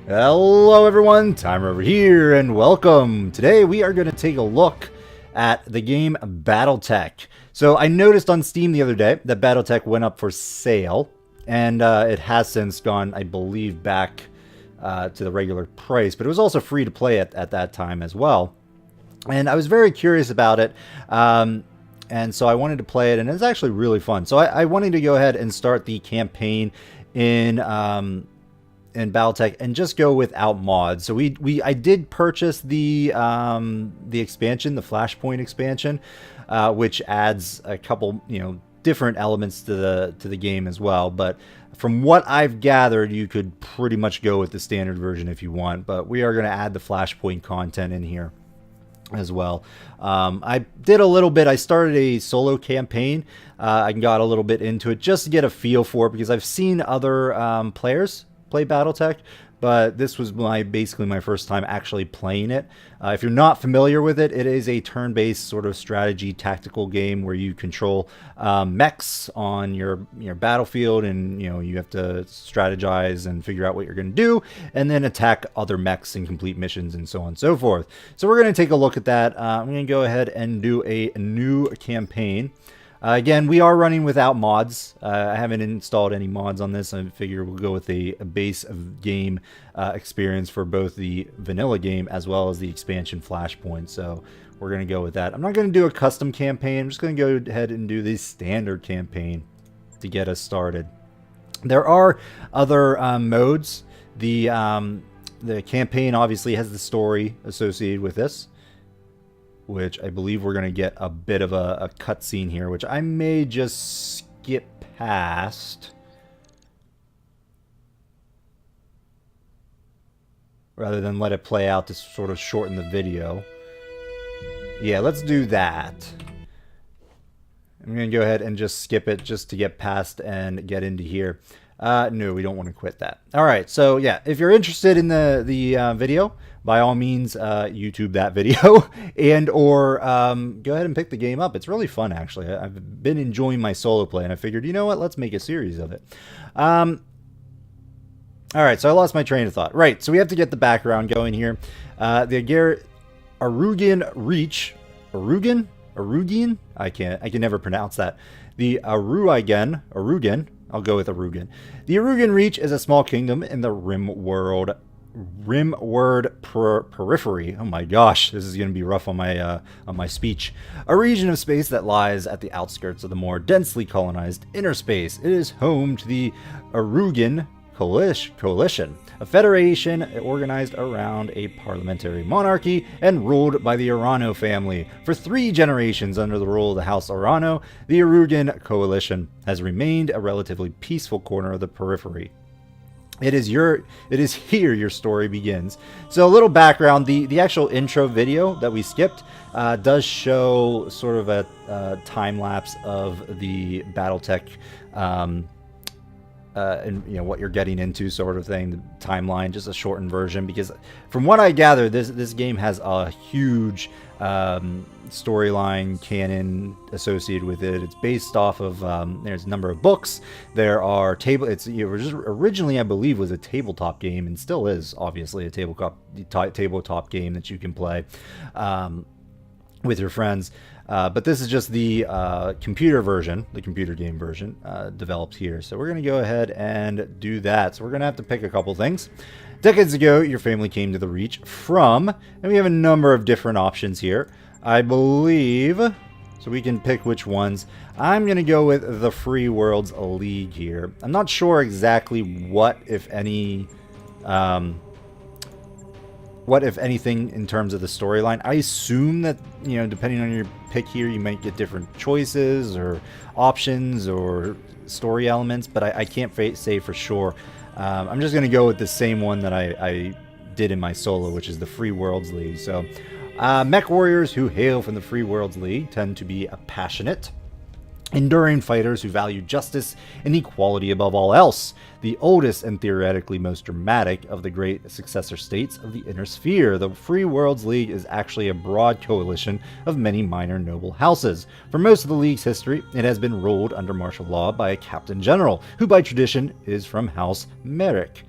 Hello everyone, Timer over here, and welcome. Today we are going to take a look at the game BattleTech. So I noticed on Steam the other day that BattleTech went up for sale, and it has since gone, I believe, back to the regular price, but it was also free to play at that time as well. And I was very curious about it, and so I wanted to play it, and it's actually really fun. So I wanted to go ahead and start the campaign in BattleTech and just go without mods. So I did purchase the expansion, the Flashpoint Expansion, which adds a couple different elements to the game as well. But from what I've gathered, you could pretty much go with the standard version if you want. But we are going to add the Flashpoint content in here as well. I did a little bit. I started a solo campaign. I got a little bit into it just to get a feel for it because I've seen other players play BattleTech, but this was basically my first time actually playing it. If you're not familiar with it, it is a turn-based sort of strategy tactical game where you control mechs on your battlefield, and you have to strategize and figure out what you're going to do, and then attack other mechs and complete missions and so on and so forth. So we're going to take a look at that. I'm going to go ahead and do a new campaign. Again, we are running without mods. I haven't installed any mods on this. I figure we'll go with a base of game experience for both the vanilla game as well as the expansion Flashpoint. So we're going to go with that. I'm not going to do a custom campaign. I'm just going to go ahead and do the standard campaign to get us started. There are other modes. The campaign obviously has the story associated with this, which I believe we're going to get a bit of a cutscene here, which I may just skip past rather than let it play out to sort of shorten the video. Yeah, let's do that. I'm going to go ahead and just skip it just to get past and get into here. No, we don't want to quit that. All right, so yeah, if you're interested in the video, by all means, YouTube that video and or go ahead and pick the game up. It's really fun, actually. I've been enjoying my solo play, and I figured, you know what, let's make a series of it. All right, so I lost my train of thought. Right, so we have to get the background going here. The Arugan Reach, Arugian? I can never pronounce that. The Arugan, I'll go with Arugan. The Arugan Reach is a small kingdom in the Rimworld periphery. Oh my gosh, this is going to be rough on my speech. A region of space that lies at the outskirts of the more densely colonized inner space. It is home to the Arugan Coalition, a federation organized around a parliamentary monarchy and ruled by the Arano family. For 3 generations under the rule of the House Arano, the Arugan Coalition has remained a relatively peaceful corner of the periphery. It is here your story begins. So a little background, the actual intro video that we skipped does show sort of a time lapse of the BattleTech and what you're getting into, sort of thing, the timeline, just a shortened version, because from what I gather, this game has a huge storyline canon associated with it. It's based off of there's a number of books. There are originally, I believe, was a tabletop game, and still is obviously a tabletop game that you can play with your friends. But this is just the computer version, the computer game version developed here. So we're going to go ahead and do that. So we're going to have to pick a couple things. Decades ago, your family came to the Reach from, and we have a number of different options here, I believe. So we can pick which ones. I'm going to go with the Free Worlds League here. I'm not sure exactly what, if any, anything in terms of the storyline. I assume that, depending on your pick here, you might get different choices or options or story elements, but I can't say for sure. I'm just going to go with the same one that I did in my solo, which is the Free Worlds League. So, MechWarriors who hail from the Free Worlds League tend to be passionate, enduring fighters who value justice and equality above all else. The oldest and theoretically most dramatic of the great successor states of the Inner Sphere, the Free Worlds League is actually a broad coalition of many minor noble houses. For most of the League's history, it has been ruled under martial law by a Captain General, who by tradition is from House Merrick.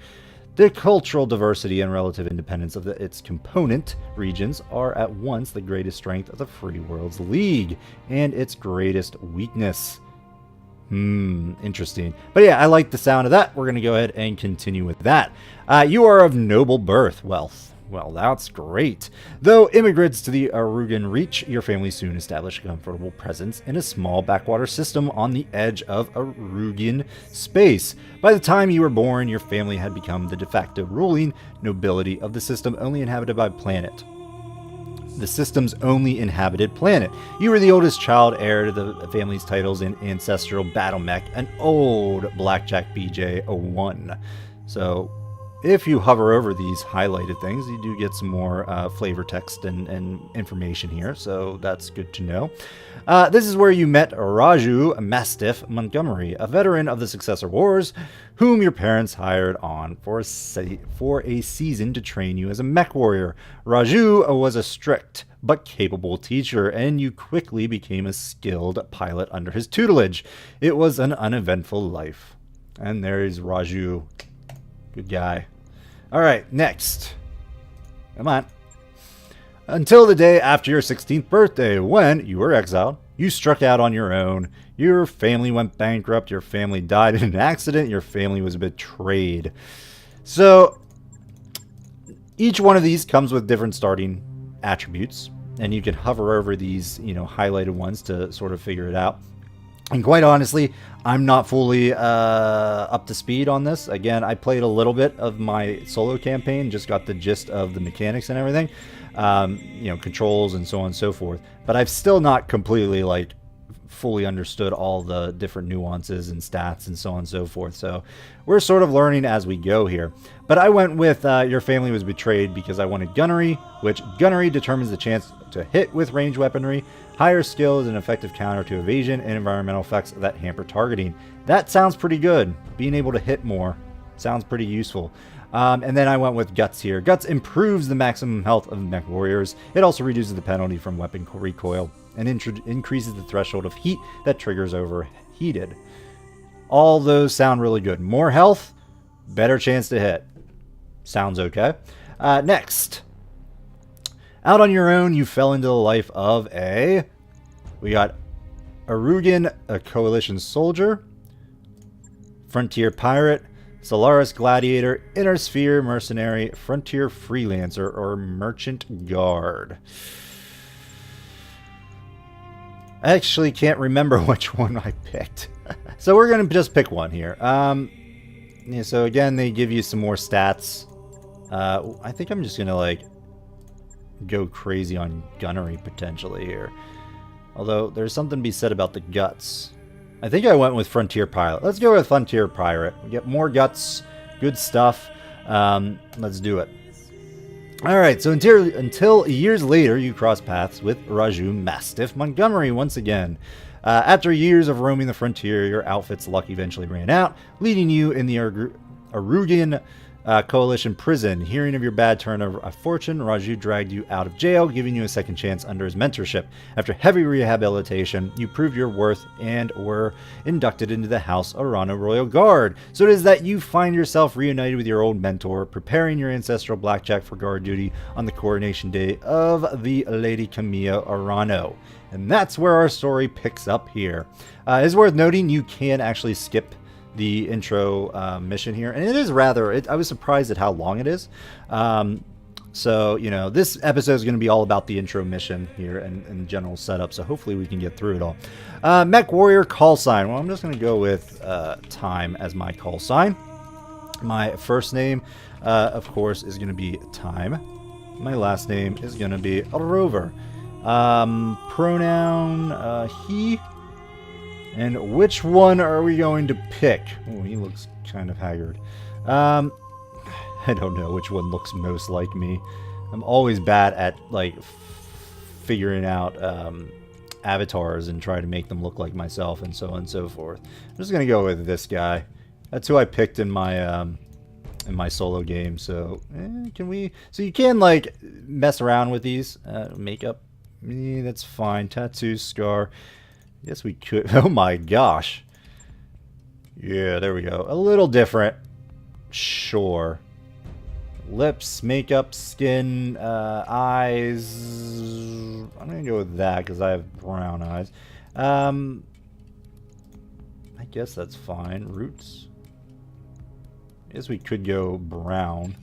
The cultural diversity and relative independence of its component regions are at once the greatest strength of the Free Worlds League and its greatest weakness. Interesting. But yeah, I like the sound of that. We're going to go ahead and continue with that. You are of noble birth, wealth. Well, that's great. Though immigrants to the Arugan Reach, your family soon established a comfortable presence in a small backwater system on the edge of Arugan space. By the time you were born, your family had become the de facto ruling nobility of the system only inhabited by planet. The system's only inhabited planet. You were the oldest child heir to the family's titles in ancestral BattleMech, an old Blackjack BJ-01. So if you hover over these highlighted things, you do get some more flavor text and information here, so that's good to know. This is where you met Raju Mastiff Montgomery, a veteran of the Successor Wars, whom your parents hired on for a season to train you as a mech warrior. Raju was a strict but capable teacher, and you quickly became a skilled pilot under his tutelage. It was an uneventful life. And there is Raju. Good guy. Alright, next. Come on. Until the day after your 16th birthday, when you were exiled, you struck out on your own. Your family went bankrupt, your family died in an accident, your family was betrayed. So, each one of these comes with different starting attributes, and you can hover over these, highlighted ones to sort of figure it out. And quite honestly, I'm not fully up to speed on this. Again, I played a little bit of my solo campaign, just got the gist of the mechanics and everything, controls and so on and so forth. But I've still not completely fully understood all the different nuances and stats and so on and so forth. So we're sort of learning as we go here. But I went with your family was betrayed because I wanted gunnery, which gunnery determines the chance to hit with ranged weaponry. Higher skill is an effective counter to evasion and environmental effects that hamper targeting. That sounds pretty good. Being able to hit more sounds pretty useful. And then I went with Guts here. Guts improves the maximum health of MechWarriors. It also reduces the penalty from weapon recoil and increases the threshold of heat that triggers overheated. All those sound really good. More health, better chance to hit. Sounds okay. Next. Out on your own, you fell into the life of we got Arugan, a coalition soldier, frontier pirate, Solaris gladiator, inner sphere mercenary, frontier freelancer, or merchant guard. I actually can't remember which one I picked. So we're going to just pick one here. So again, they give you some more stats. I think I'm just going to go crazy on gunnery potentially here. Although there's something to be said about the guts. I think I went with Frontier Pilot. Let's go with Frontier Pirate. We get more guts, good stuff. Let's do it. Alright, so until years later, you cross paths with Raju Mastiff Montgomery once again. After years of roaming the frontier, your outfit's luck eventually ran out, leading you in the Arugan Coalition prison. Hearing of your bad turn of fortune, Raju dragged you out of jail, giving you a second chance under his mentorship. After heavy rehabilitation, you proved your worth and were inducted into the House Arano Royal Guard. So it is that you find yourself reunited with your old mentor, preparing your ancestral blackjack for guard duty on the coronation day of the Lady Camilla Arano. And that's where our story picks up here. It's worth noting you can actually skip the intro mission here, and it is I was surprised at how long it is. So this episode is going to be all about the intro mission here and general setup, so hopefully we can get through it all. MechWarrior call sign. Well, I'm just going to go with Time as my call sign. My first name of course is going to be Time. My last name is going to be Rover. Pronoun he. And which one are we going to pick? Oh, he looks kind of haggard. I don't know which one looks most like me. I'm always bad at figuring out avatars and try to make them look like myself and so on and so forth. I'm just gonna go with this guy. That's who I picked in my solo game. So can we? So you can mess around with these makeup. That's fine. Tattoo, scar. Yes, we could. Oh my gosh. Yeah, there we go. A little different. Sure. Lips, makeup, skin, eyes. I'm gonna go with that because I have brown eyes. I guess that's fine. Roots. I guess we could go brown.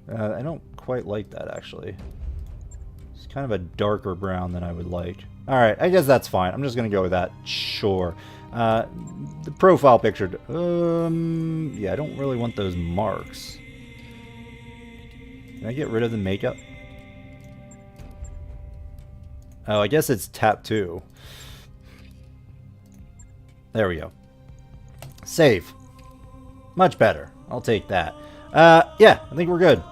I don't quite like that, actually. It's kind of a darker brown than I would like. Alright, I guess that's fine. I'm just going to go with that. Sure. The profile picture. Yeah, I don't really want those marks. Can I get rid of the makeup? Oh, I guess it's tattoo. There we go. Save. Much better. I'll take that. Yeah, I think we're good.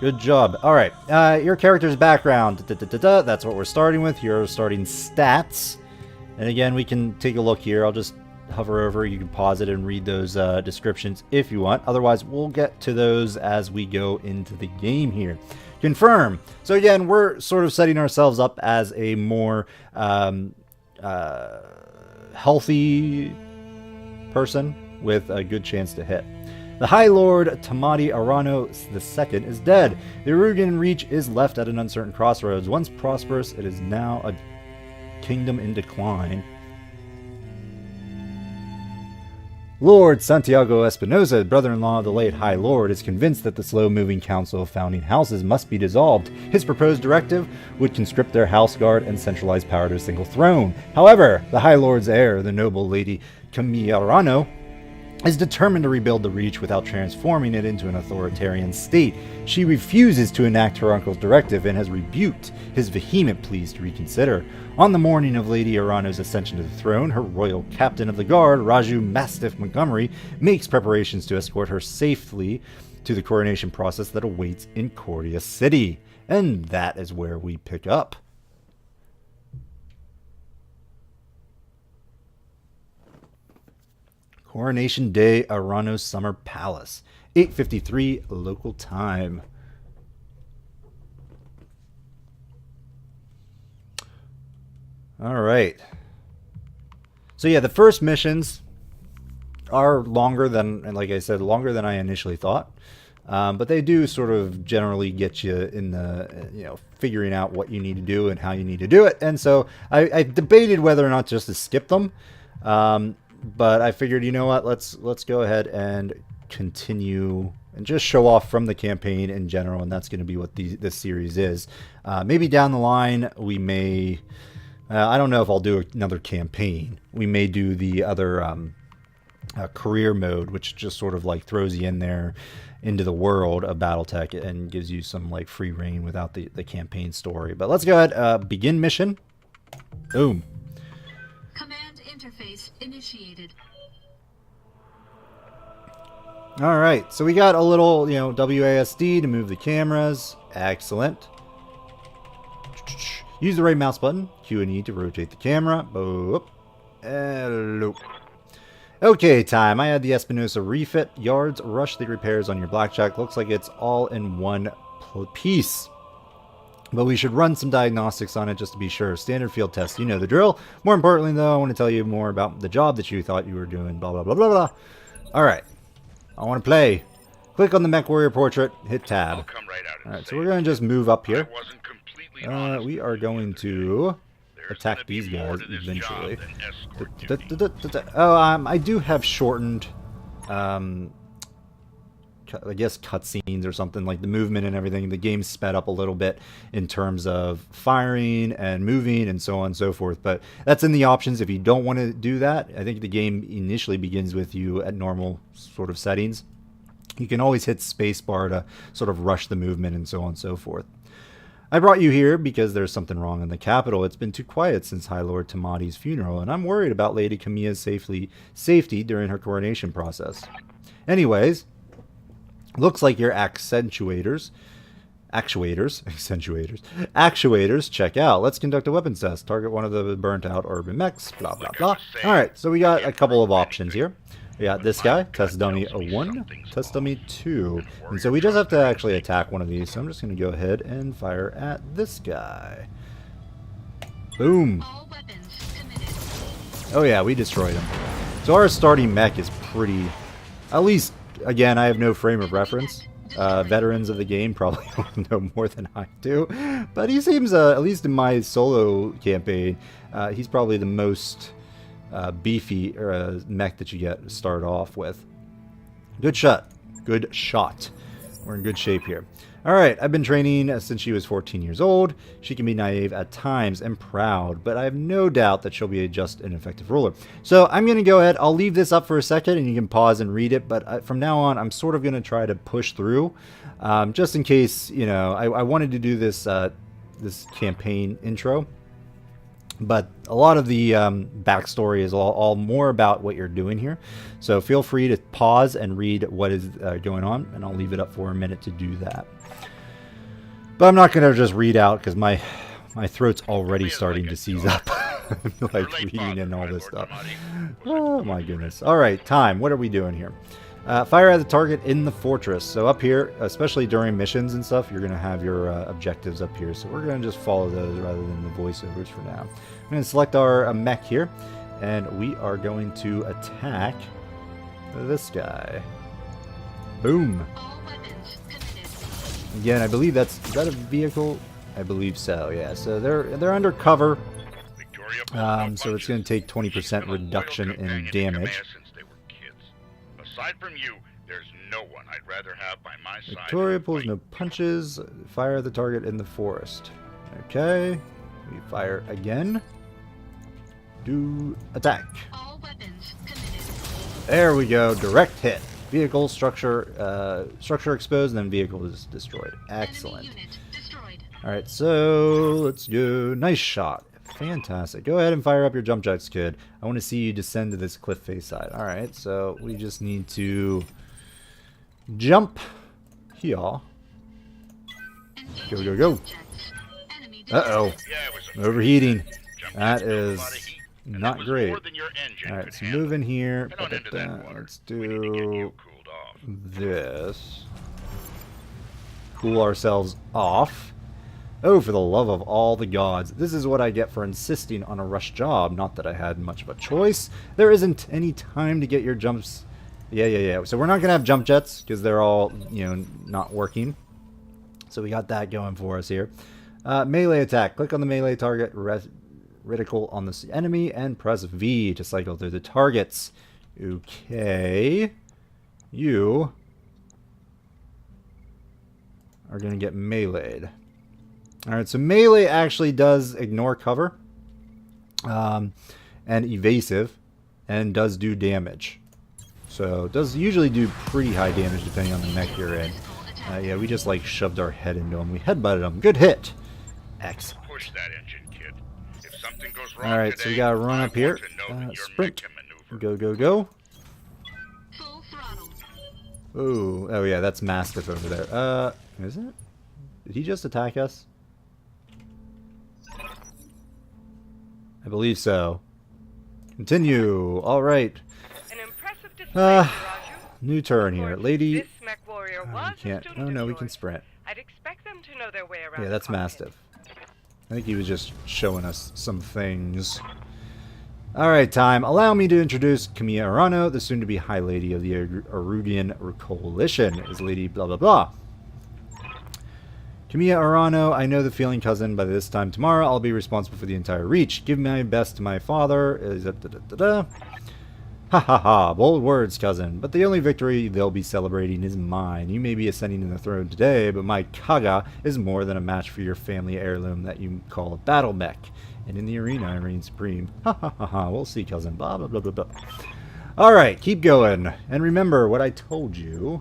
Good job. Alright, your character's background. That's what we're starting with. Your starting stats. And again, we can take a look here. I'll just hover over. You can pause it and read those descriptions if you want. Otherwise, we'll get to those as we go into the game here. Confirm. So again, we're sort of setting ourselves up as a more healthy person with a good chance to hit. The High Lord Tamati Arano II is dead. The Urugan Reach is left at an uncertain crossroads. Once prosperous, it is now a kingdom in decline. Lord Santiago Espinosa, brother-in-law of the late High Lord, is convinced that the slow-moving Council of Founding Houses must be dissolved. His proposed directive would conscript their house guard and centralize power to a single throne. However, the High Lord's heir, the noble Lady Camilla Arano, is determined to rebuild the Reach without transforming it into an authoritarian state. She refuses to enact her uncle's directive and has rebuked his vehement pleas to reconsider. On the morning of Lady Arano's ascension to the throne, her royal captain of the guard, Raju Mastiff Montgomery, makes preparations to escort her safely to the coronation process that awaits in Cordia City. And that is where we pick up. Coronation Day, Arano Summer Palace, 8:53 local time. All right. So yeah, the first missions are longer than, and like I said, longer than I initially thought. But they do sort of generally get you in the, figuring out what you need to do and how you need to do it. And so I debated whether or not just to skip them. But I figured, you know what, let's go ahead and continue and just show off from the campaign in general, and that's going to be what this series is. Maybe down the line we may, I don't know if I'll do another campaign. We may do the other career mode, which just sort of like throws you in there into the world of BattleTech and gives you some like free reign without the campaign story. But let's go ahead, begin mission. Boom. Interface initiated. All right, so we got a little, WASD to move the cameras. Excellent. Use the right mouse button, Q and E to rotate the camera. Boop. Hello. Okay, time. I had the Espinosa refit. Yards, rush the repairs on your blackjack. Looks like it's all in one piece. But we should run some diagnostics on it just to be sure. Standard field test, you know the drill. More importantly, though, I want to tell you more about the job that you thought you were doing. Blah, blah, blah, blah, blah. Alright. I want to play. Click on the MechWarrior portrait. Hit tab. Alright, so we're going to just move up here. We are going to attack these guys eventually. Oh, I do have shortened... I guess cutscenes or something, like the movement and everything. The game's sped up a little bit in terms of firing and moving and so on and so forth, but that's in the options if you don't want to do that. I think the game initially begins with you at normal sort of settings. You can always hit spacebar to sort of rush the movement and so on and so forth. I brought you here because there's something wrong in the capital. It's been too quiet since High Lord Tamati's funeral, and I'm worried about Lady Camilla's safety during her coronation process. Anyways, looks like your actuators, check out. Let's conduct a weapons test. Target one of the burnt out urban mechs, blah, blah, blah. Alright, so we got a couple of options here. We got this guy, test dummy 1, test dummy 2. And so we just have to actually attack one of these. So I'm just going to go ahead and fire at this guy. Boom. Oh yeah, we destroyed him. So our starting mech is pretty, at least again, I have no frame of reference. Veterans of the game probably know more than I do. But he seems, at least in my solo campaign, he's probably the most beefy mech that you get to start off with. Good shot. Good shot. We're in good shape here. Alright, I've been training since she was 14 years old. She can be naive at times and proud, but I have no doubt that she'll be a just and effective ruler. So I'm going to go ahead. I'll leave this up for a second and you can pause and read it, but from now on I'm sort of going to try to push through, just in case, you know, I wanted to do this, this campaign intro. But a lot of the backstory is all more about what you're doing here. So feel free to pause and read what is going on, and I'll leave it up for a minute to do that. But I'm not going to just read out because my throat's already starting to seize up. Like reading and all this stuff. Oh my goodness. Alright, time. What are we doing here? Fire at the target in the fortress. So up here, especially during missions and stuff, you're going to have your objectives up here. So we're going to just follow those rather than the voiceovers for now. I'm going to select our mech here, and we are going to attack this guy. Boom. Again, I believe is that a vehicle? I believe so, yeah. So they're under cover, so it's going to take 20% reduction in damage. Aside from you, there's no one I'd rather have by my side. Victoria pulls no punches. Fire the target in the forest. Okay. We fire again. Do attack. All weapons committed. There we go. Direct hit. Vehicle structure exposed, and then vehicle is destroyed. Excellent. Alright, so let's go. Nice shot. Fantastic. Go ahead and fire up your jump jets, kid. I want to see you descend to this cliff face side. Alright, so we just need to jump here. Go, go, go. Uh-oh. Overheating. That is not great. Alright, so move in here. Let's do this. Cool ourselves off. Oh, for the love of all the gods. This is what I get for insisting on a rush job. Not that I had much of a choice. There isn't any time to get your jumps. Yeah. So we're not going to have jump jets because they're all, you know, not working. So we got that going for us here. Melee attack. Click on the melee target, reticle on the enemy, and press V to cycle through the targets. Okay. You are going to get meleeed. Alright, so melee actually does ignore cover and evasive and does do damage. So it does usually do pretty high damage depending on the mech you're in. Yeah, we just like shoved our head into him. We headbutted him. Good hit. Excellent. Push that engine, kid. If something goes wrong Alright, so we gotta run up here. Sprint. Go, go, go. Ooh, oh yeah, that's Mastiff over there. Is it? Did he just attack us? I believe so. Continue. All right. An impressive display, new turn here, lady. This MechWarrior was we can't. Oh no, we can sprint. I'd expect them to know their way around. Yeah, that's Mastiff. I think he was just showing us some things. All right, time. Allow me to introduce Camilla Arano, the soon-to-be High Lady of the Arudian Coalition. Is Lady blah blah blah. Camilla Arano, I know the feeling, cousin. By this time tomorrow, I'll be responsible for the entire reach. Give my best to my father. Ha ha ha. Bold words, cousin. But the only victory they'll be celebrating is mine. You may be ascending to the throne today, but my Kaga is more than a match for your family heirloom that you call a BattleMech. And in the arena, I reign supreme. Ha ha ha ha. We'll see, cousin. Blah blah blah blah blah. Alright, keep going. And remember what I told you.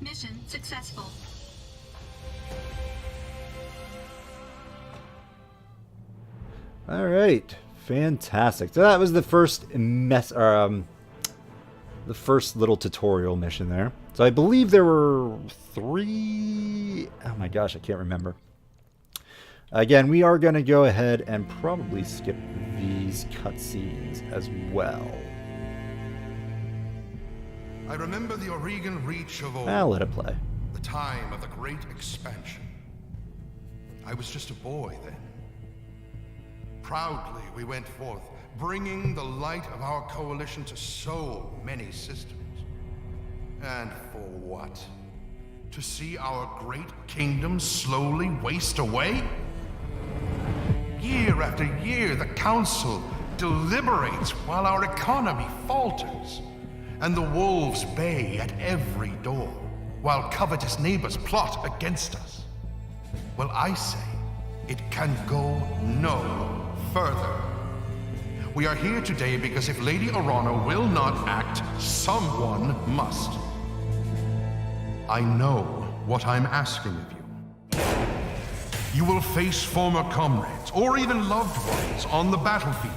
Mission successful. Alright, fantastic. So that was the first the first little tutorial mission there. So I believe there were 3... Oh my gosh, I can't remember. Again, we are going to go ahead and probably skip these cutscenes as well. I remember the Oregon Reach of old. I'll let it play. The time of the Great Expansion. I was just a boy then. Proudly we went forth, bringing the light of our coalition to so many systems. And for what? To see our great kingdom slowly waste away? Year after year, the Council deliberates while our economy falters, and the wolves bay at every door, while covetous neighbors plot against us. Well, I say, it can go no further. We are here today because if Lady Orana will not act, someone must. I know what I'm asking of you. You will face former comrades, or even loved ones, on the battlefield.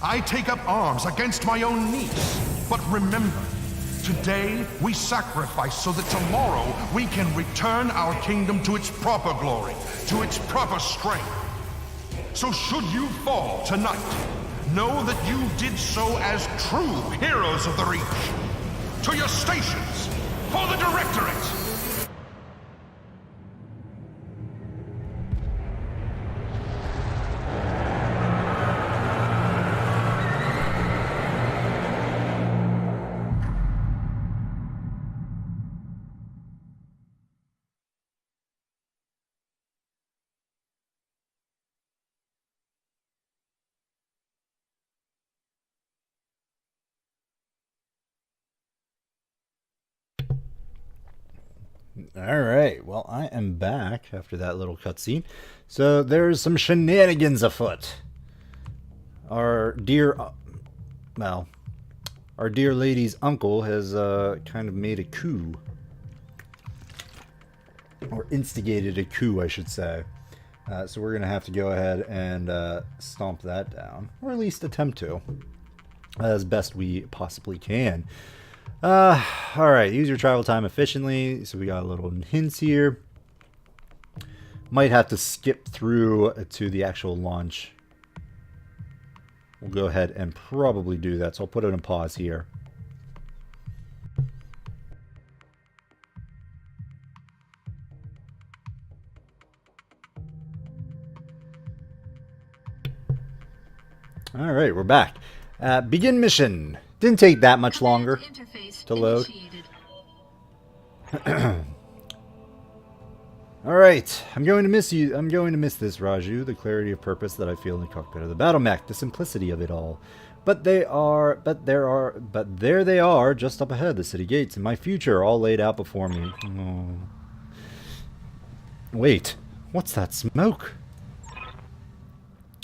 I take up arms against my own niece. But remember, today we sacrifice so that tomorrow we can return our kingdom to its proper glory, to its proper strength. So should you fall tonight, know that you did so as true heroes of the Reach. To your stations, for the Directorate! Alright, well, I am back after that little cutscene. So, there's some shenanigans afoot. Our dear lady's uncle has kind of made a coup. Or instigated a coup, I should say. So we're going to have to go ahead and stomp that down. Or at least attempt to. As best we possibly can. Alright, use your travel time efficiently. So we got a little hints here. Might have to skip through to the actual launch. We'll go ahead and probably do that. So I'll put it on pause here. Alright, we're back. Begin mission. Didn't take that much longer to load. Alright, I'm going to miss you. I'm going to miss this, Raju. The clarity of purpose that I feel in the cockpit of the BattleMech. The simplicity of it all. But there they are, just up ahead, the city gates, and my future all laid out before me. Oh. Wait, what's that smoke?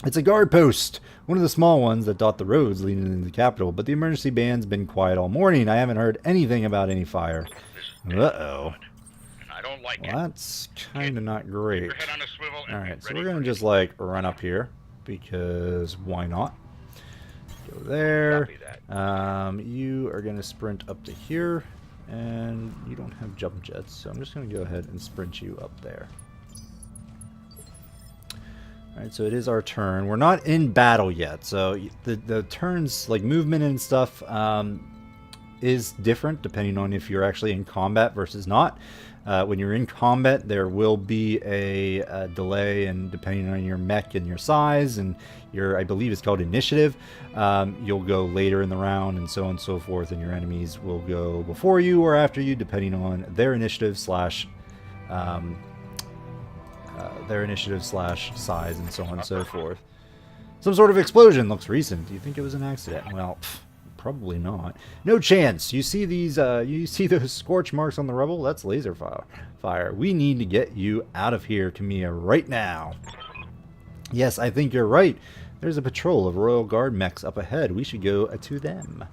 It's a guard post. One of the small ones that dot the roads leading into the capital, but the emergency band's been quiet all morning. I haven't heard anything about any fire. Uh-oh. I don't like well, that's kind of not great. Your head on a swivel and Alright, be so ready we're going for to just, like, run up here, because why not? Go there. You are going to sprint up to here, and you don't have jump jets, so I'm just going to go ahead and sprint you up there. Alright, so it is our turn. We're not in battle yet, so the turns, like movement and stuff, is different depending on if you're actually in combat versus not. When you're in combat, there will be a delay, and depending on your mech and your size and your, I believe it's called initiative, you'll go later in the round and so on and so forth, and your enemies will go before you or after you depending on their initiative slash size and so on and so forth. Some sort of explosion looks recent. Do you think it was an accident? Well, probably not. No chance. You see these? You see those scorch marks on the rubble? That's laser fire. We need to get you out of here, Kamiya, right now. Yes, I think you're right. There's a patrol of Royal Guard mechs up ahead. We should go to them.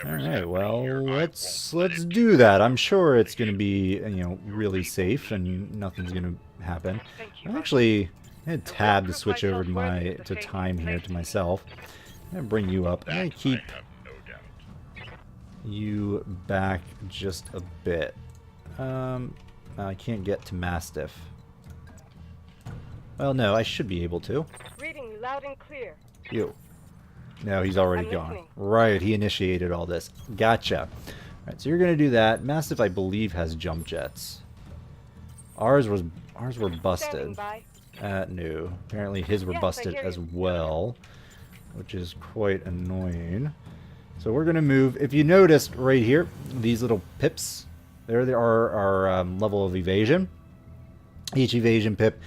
Alright, well, let's do that. I'm sure it's going to be, really safe and nothing's going to happen. Actually, I had tab to switch over to time here to myself. I'm going to bring you up. I'm going to keep you back just a bit. I can't get to Mastiff. Well, no, I should be able to. Reading you loud and clear. You. No, he's already gone. Listening. Right, he initiated all this. Gotcha. Alright, so you're going to do that. Mastiff, I believe, has jump jets. Ours were busted. Standing by. No. Apparently his were Yes, I busted hear as you. well, which is quite annoying. So we're going to move. If you noticed right here, these little pips, there they are our level of evasion. Each evasion pip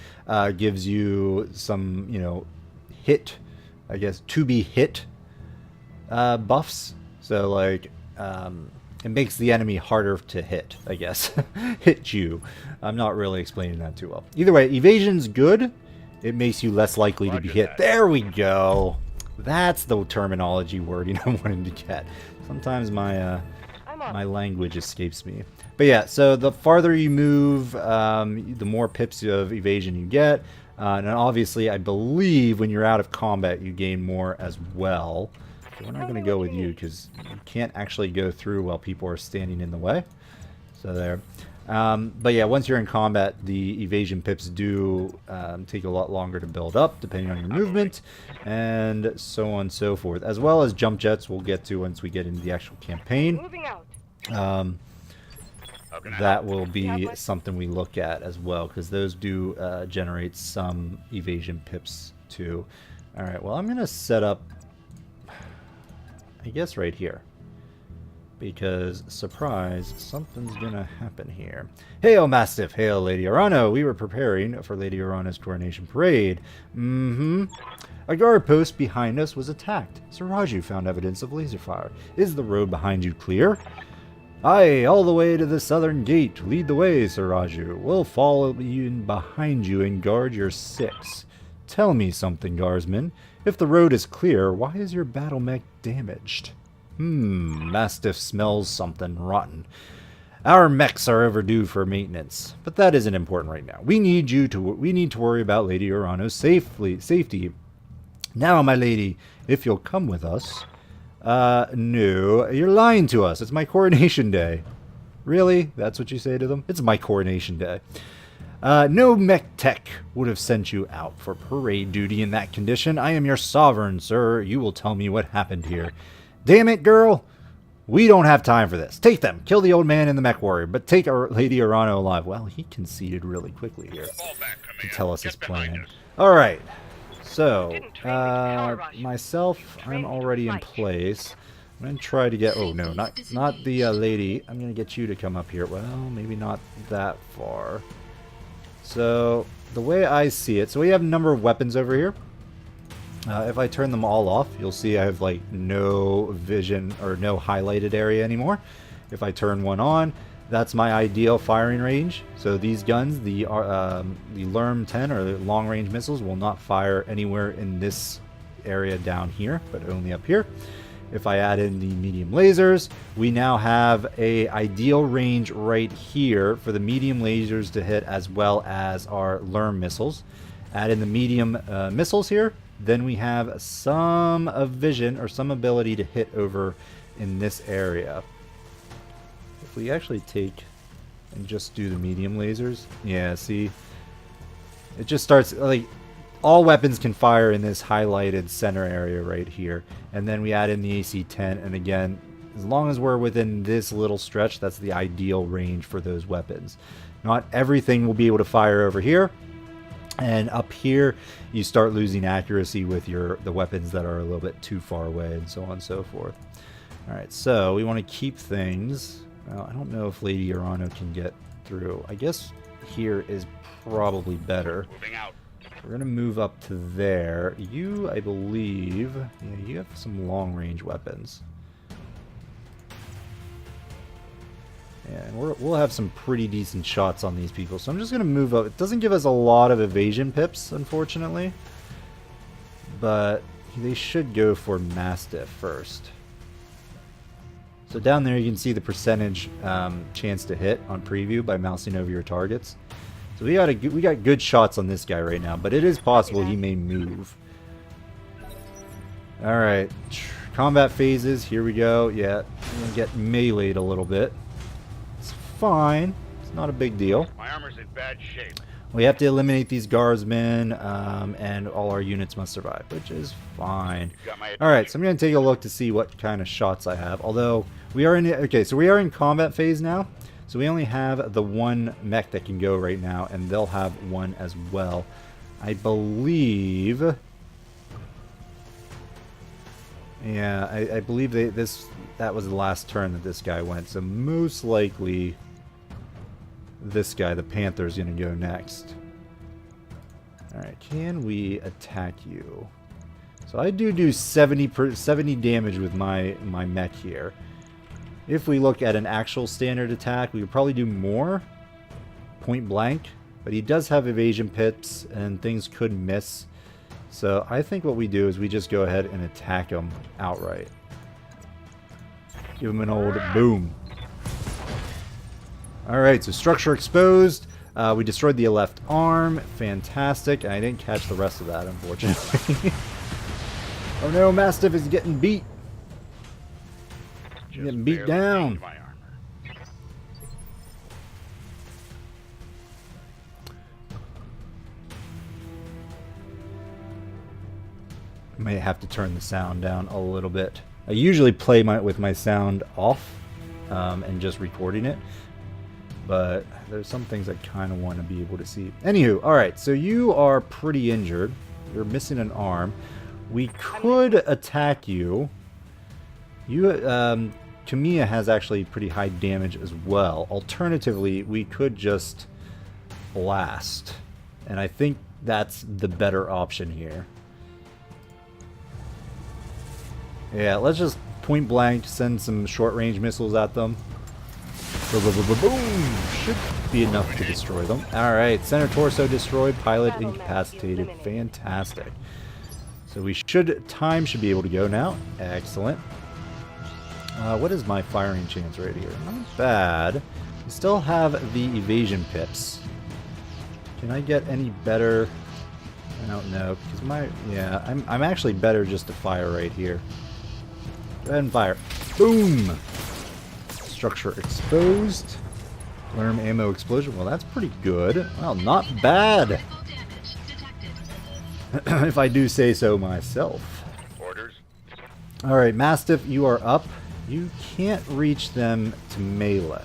gives you some, you know, hit, I guess, to be hit buffs. So like it makes the enemy harder to hit, I guess. Hit you. I'm not really explaining that too well. Either way, evasion's good. It makes you less likely to be hit. There we go. That's the terminology wording I wanted to get. Sometimes my my language escapes me. But yeah, so the farther you move, the more pips of evasion you get. And obviously, I believe when you're out of combat, you gain more as well. So we're not going to go with you because you can't actually go through while people are standing in the way. So there. But yeah, once you're in combat, the evasion pips do take a lot longer to build up, depending on your movement, and so on and so forth. As well as jump jets, we'll get to once we get into the actual campaign. Moving out. That will be something we look at as well, because those do generate some evasion pips too. Alright, well, I'm going to set up, I guess, right here. Because, surprise, something's gonna happen here. Hail, Mastiff! Hail, Lady Arano! We were preparing for Lady Arano's coronation parade. A guard post behind us was attacked. Siraju found evidence of laser fire. Is the road behind you clear? Aye, all the way to the southern gate. Lead the way, Siraju. We'll follow in behind you and guard your six. Tell me something, Guardsman. If the road is clear, why is your battle mech damaged? Mastiff smells something rotten. Our mechs are overdue for maintenance, but that isn't important right now. We need to worry about Lady Urano's safety. Now, my lady, if you'll come with us. No, you're lying to us. It's my coronation day. Really? That's what you say to them? It's my coronation day. No mech tech would have sent you out for parade duty in that condition. I am your sovereign, sir. You will tell me what happened here. Damn it, girl! We don't have time for this. Take them. Kill the old man and the MechWarrior, but take our Lady Arano alive. Well, he conceded really quickly here to tell us his plan. Alright. So, myself, I'm already in place. I'm going to try to get... Oh, no, not the lady. I'm going to get you to come up here. Well, maybe not that far. So, the way I see it... So, we have a number of weapons over here. If I turn them all off, you'll see I have like no vision or no highlighted area anymore. If I turn one on, that's my ideal firing range. So these guns, the LRM 10 or the long range missiles, will not fire anywhere in this area down here, but only up here. If I add in the medium lasers, we now have a ideal range right here for the medium lasers to hit, as well as our LRM missiles. Add in the medium missiles here. Then we have some vision or some ability to hit over in this area. If we actually take and just do the medium lasers, yeah, see, it just starts like all weapons can fire in this highlighted center area right here. And then we add in the AC-10, and again, as long as we're within this little stretch, that's the ideal range for those weapons. Not everything will be able to fire over here. And up here, you start losing accuracy with the weapons that are a little bit too far away, and so on and so forth. Alright, so we want to keep things... Well, I don't know if Lady Urano can get through. I guess here is probably better. We're going to move up to there. You, I believe... Yeah, you have some long-range weapons. And we'll have some pretty decent shots on these people. So I'm just going to move up. It doesn't give us a lot of evasion pips, unfortunately. But they should go for Mastiff first. So down there you can see the percentage chance to hit on preview by mousing over your targets. So we got good shots on this guy right now. But it is possible he may move. Alright. Combat phases. Here we go. Yeah. I'm going to get meleeed a little bit. Fine. It's not a big deal. My armor's in bad shape. We have to eliminate these guardsmen, and all our units must survive, which is fine. Alright, so I'm going to take a look to see what kind of shots I have. Although, we are in... Okay, so we are in combat phase now. So we only have the one mech that can go right now, and they'll have one as well. I believe... Yeah, I believe that was the last turn that this guy went, so most likely this guy, the Panther, is going to go next. Alright, can we attack you? So I do 70 damage with my mech here. If we look at an actual standard attack, we would probably do more, point blank, but he does have evasion pips and things could miss. So I think what we do is we just go ahead and attack him outright. Give him an old boom. Alright, so structure exposed. We destroyed the left arm. Fantastic. I didn't catch the rest of that, unfortunately. Oh no, Mastiff is getting beat. He's getting beat down. I may have to turn the sound down a little bit. I usually play with my sound off and just recording it. But there's some things I kind of want to be able to see. Anywho, alright, so you are pretty injured. You're missing an arm. We could attack you. Kamiya has actually pretty high damage as well. Alternatively, we could just blast. And I think that's the better option here. Yeah, let's just point blank send some short range missiles at them. Boom! Should be enough to destroy them. Alright, center torso destroyed, pilot incapacitated. Fantastic. So time should be able to go now. Excellent. What is my firing chance right here? Not bad. We still have the evasion pips. Can I get any better? I don't know, because I'm actually better just to fire right here. Go ahead and fire. Boom! Structure exposed. Worm ammo explosion. Well, that's pretty good. Well, not bad. If I do say so myself. Orders. Alright, Mastiff, you are up. You can't reach them to melee.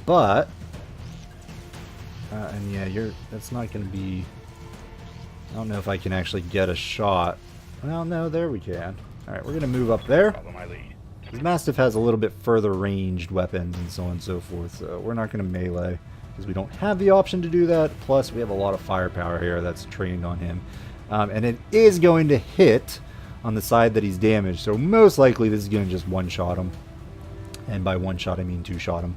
But and yeah, that's not going to be... I don't know if I can actually get a shot. Well, no, there we can. Alright, we're going to move up there. Follow my lead. The Mastiff has a little bit further ranged weapons and so on and so forth, so we're not going to melee because we don't have the option to do that. Plus, we have a lot of firepower here that's trained on him. And it is going to hit on the side that he's damaged, so most likely this is going to just one-shot him. And by one-shot, I mean two-shot him.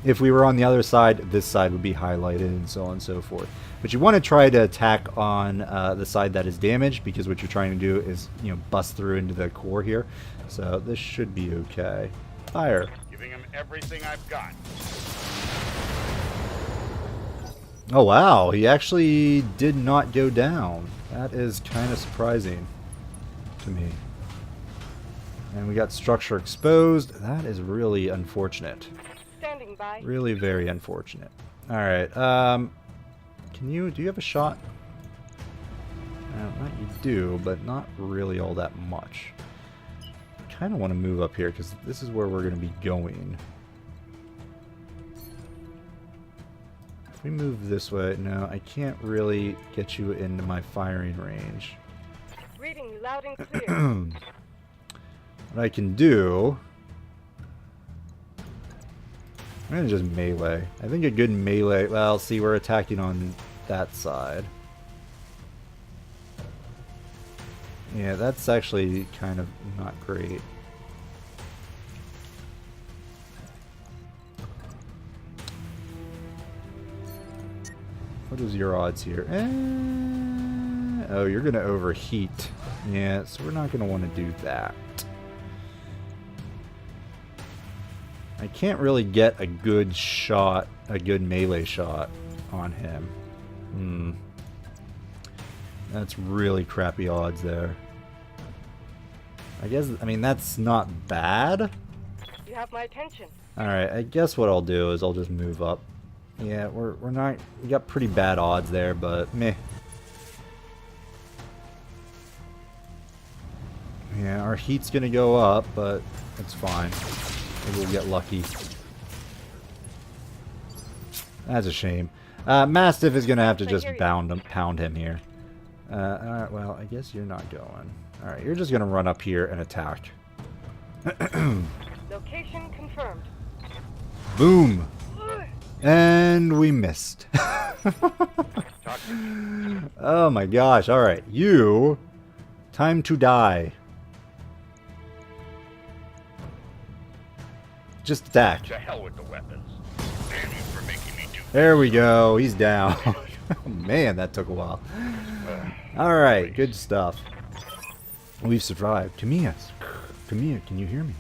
If we were on the other side, this side would be highlighted and so on and so forth. But you want to try to attack on the side that is damaged, because what you're trying to do is, bust through into the core here. So this should be okay. Fire. Giving him everything I've got. Oh wow, he actually did not go down. That is kind of surprising to me. And we got structure exposed. That is really unfortunate. Standing by. Really very unfortunate. Alright, do you have a shot? Not you do, but not really all that much. I kind of want to move up here because this is where we're going to be going. If we move this way, no, I can't really get you into my firing range. Reading you loud and clear. What I can do... I'm going to just melee. I think a good melee... Well, see, we're attacking on that side. Yeah, that's actually kind of not great. What is your odds here? Oh, you're going to overheat. Yeah, so we're not going to want to do that. I can't really get a good shot, a good melee shot on him. That's really crappy odds there. I mean, that's not bad. You have my attention. Alright, I guess what I'll do is I'll just move up. Yeah, we got pretty bad odds there, but meh. Yeah, our heat's gonna go up, but it's fine. Maybe we'll get lucky. That's a shame. Mastiff is gonna have to just pound him here. Alright, well, I guess you're not going. Alright, you're just gonna run up here and attack. Location confirmed. Boom! And we missed. Oh my gosh, alright. You... Time to die. Just attack. To hell with the weapons. Damn you for making me do There we go, he's down. Man, that took a while. Alright, good stuff. We've survived. Camilla, can you hear me?